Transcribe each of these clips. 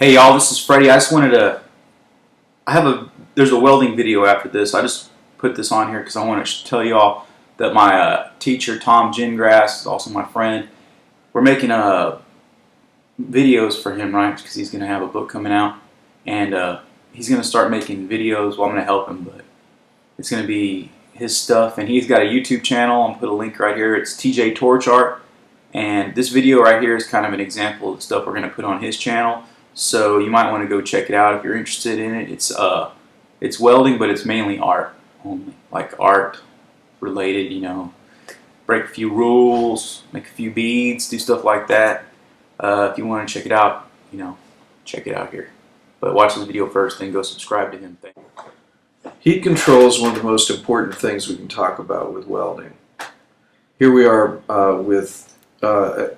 Hey y'all, this is Freddie. I just wanted to, there's a welding video after this. I just put this on here because I want to tell y'all that my teacher, Tom Gingrass, is also my friend. We're making videos for him, right? Because he's going to have a book coming out. And he's going to start making videos. Well, I'm going to help him, but it's going to be his stuff. And he's got a YouTube channel. I'm going to put a link right here. It's TJ Torch Art. And this video right here is kind of an example of the stuff we're going to put on his channel. So you might want to go check it out if you're interested in it. It's welding, but it's mainly art only, like art related, you know. Break a few rules, make a few beads, do stuff like that. If you want to check it out, you know, check it out here. But watch this video first, then go subscribe to him. Heat control is one of the most important things we can talk about with welding. Here we are with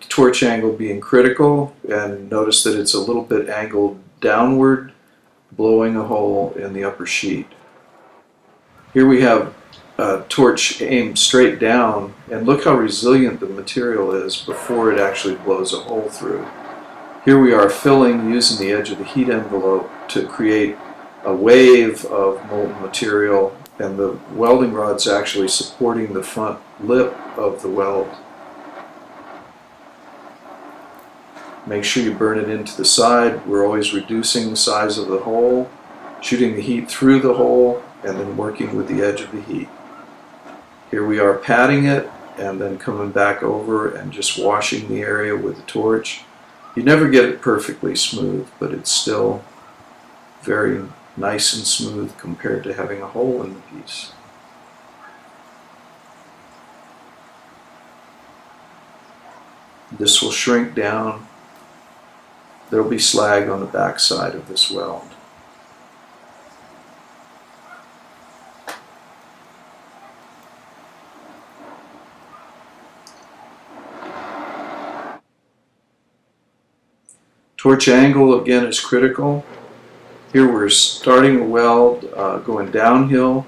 torch angle being critical, and notice that it's a little bit angled downward, blowing a hole in the upper sheet. Here we have torch aimed straight down, and look how resilient the material is before it actually blows a hole through. Here we are filling using the edge of the heat envelope to create a wave of molten material, and the welding rod's actually supporting the front lip of the weld. Make sure you burn it into the side. We're always reducing the size of the hole, shooting the heat through the hole, and then working with the edge of the heat. Here we are patting it, and then coming back over and just washing the area with the torch. You never get it perfectly smooth, but it's still very nice and smooth compared to having a hole in the piece. This will shrink down. There will be slag on the back side of this weld. Torch angle again is critical. Here we're starting a weld going downhill,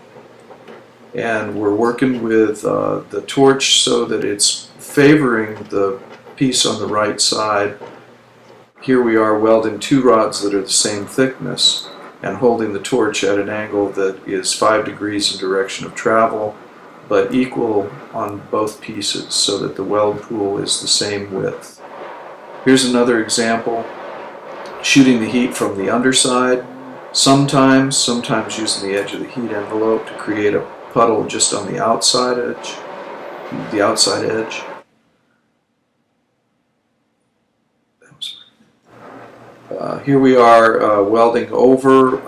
and we're working with the torch so that it's favoring the piece on the right side. Here we are welding two rods that are the same thickness and holding the torch at an angle that is 5 degrees in direction of travel, but equal on both pieces so that the weld pool is the same width. Here's another example, shooting the heat from the underside, sometimes using the edge of the heat envelope to create a puddle just on the outside edge, Here we are welding over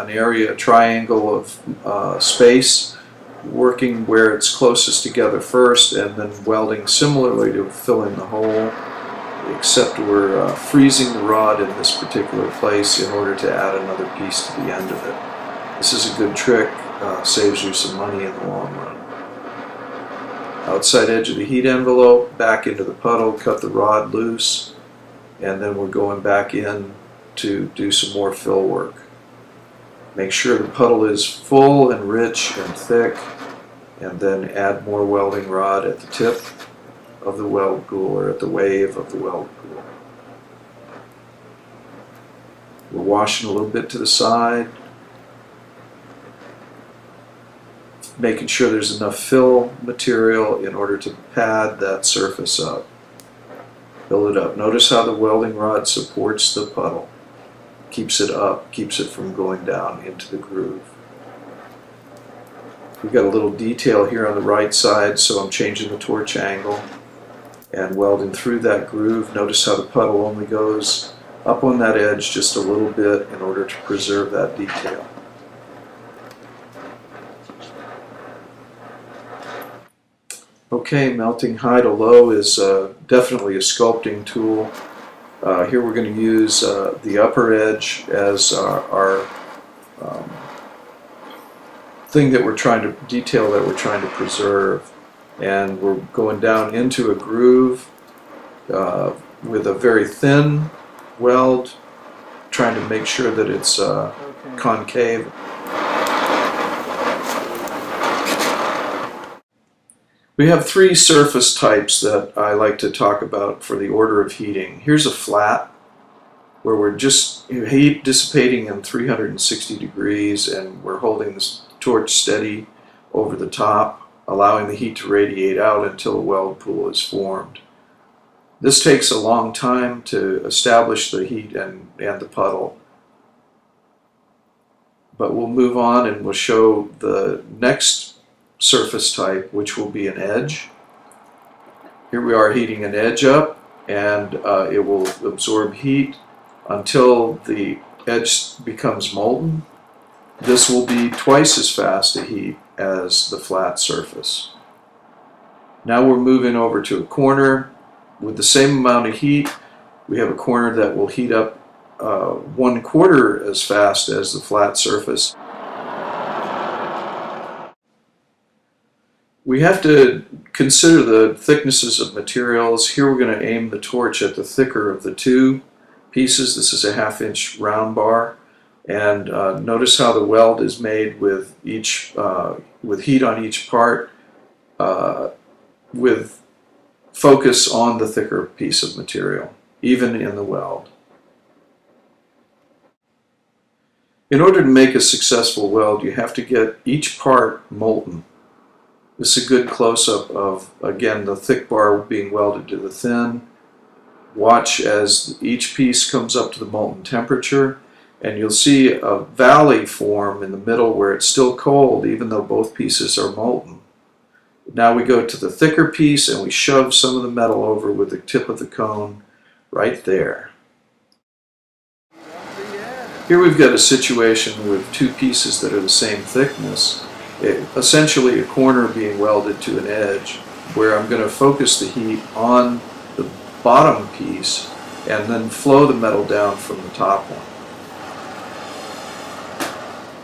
an area, a triangle of space, working where it's closest together first, and then welding similarly to fill in the hole, except we're freezing the rod in this particular place in order to add another piece to the end of it. This is a good trick, saves you some money in the long run. Outside edge of the heat envelope, back into the puddle, cut the rod loose, and then we're going back in to do some more fill work. Make sure the puddle is full and rich and thick, and then add more welding rod at the tip of the weld pool, or at the wave of the weld pool. We're washing a little bit to the side, making sure there's enough fill material in order to pad that surface up. Build it up. Notice how the welding rod supports the puddle. Keeps it up, keeps it from going down into the groove. We've got a little detail here on the right side, so I'm changing the torch angle and welding through that groove. Notice how the puddle only goes up on that edge just a little bit in order to preserve that detail. Okay, melting high to low is definitely a sculpting tool. Here we're going to use the upper edge as our thing that we're trying to detail, that we're trying to preserve, and we're going down into a groove with a very thin weld, trying to make sure that it's concave. We have three surface types that I like to talk about for the order of heating. Here's a flat. where we're just heat dissipating in 360 degrees, and we're holding this torch steady over the top, allowing the heat to radiate out until a weld pool is formed. This takes a long time to establish the heat and the puddle. But we'll move on and we'll show the next surface type, which will be an edge. Here we are heating an edge up, and it will absorb heat until the edge becomes molten. This will be twice as fast to heat as the flat surface. Now we're moving over to a corner with the same amount of heat. We have a corner that will heat up 1/4 as fast as the flat surface. We have to consider the thicknesses of materials. Here we're going to aim the torch at the thicker of the two pieces. This is a 1/2-inch round bar, and notice how the weld is made with heat on each part, with focus on the thicker piece of material, even in the weld. In order to make a successful weld, you have to get each part molten. This is a good close-up of, again, the thick bar being welded to the thin. Watch as each piece comes up to the molten temperature, and you'll see a valley form in the middle where it's still cold even though both pieces are molten. Now we go to the thicker piece and we shove some of the metal over with the tip of the cone right there. Here we've got a situation with two pieces that are the same thickness, essentially a corner being welded to an edge, where I'm going to focus the heat on the bottom piece and then flow the metal down from the top one.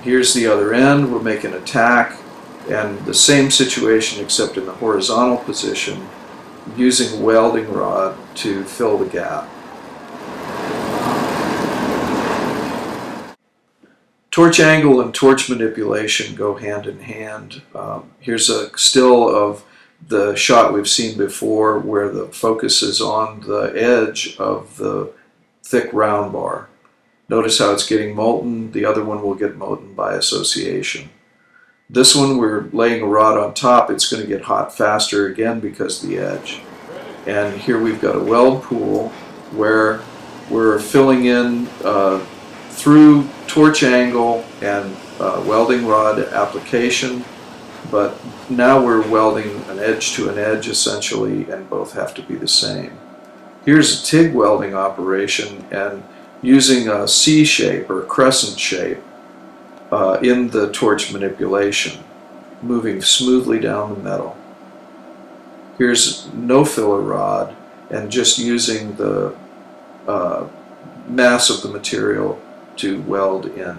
Here's the other end. We're making a tack, and the same situation except in the horizontal position, using a welding rod to fill the gap. Torch angle and torch manipulation go hand in hand. Here's a still of the shot we've seen before where the focus is on the edge of the thick round bar. Notice how it's getting molten. The other one will get molten by association. This one, we're laying a rod on top. It's going to get hot faster again because of the edge. And here we've got a weld pool where we're filling in through torch angle and welding rod application, but now we're welding an edge to an edge essentially, and both have to be the same. Here's a TIG welding operation, and using a C shape or crescent shape in the torch manipulation, moving smoothly down the metal. Here's no filler rod, and just using the mass of the material to weld in.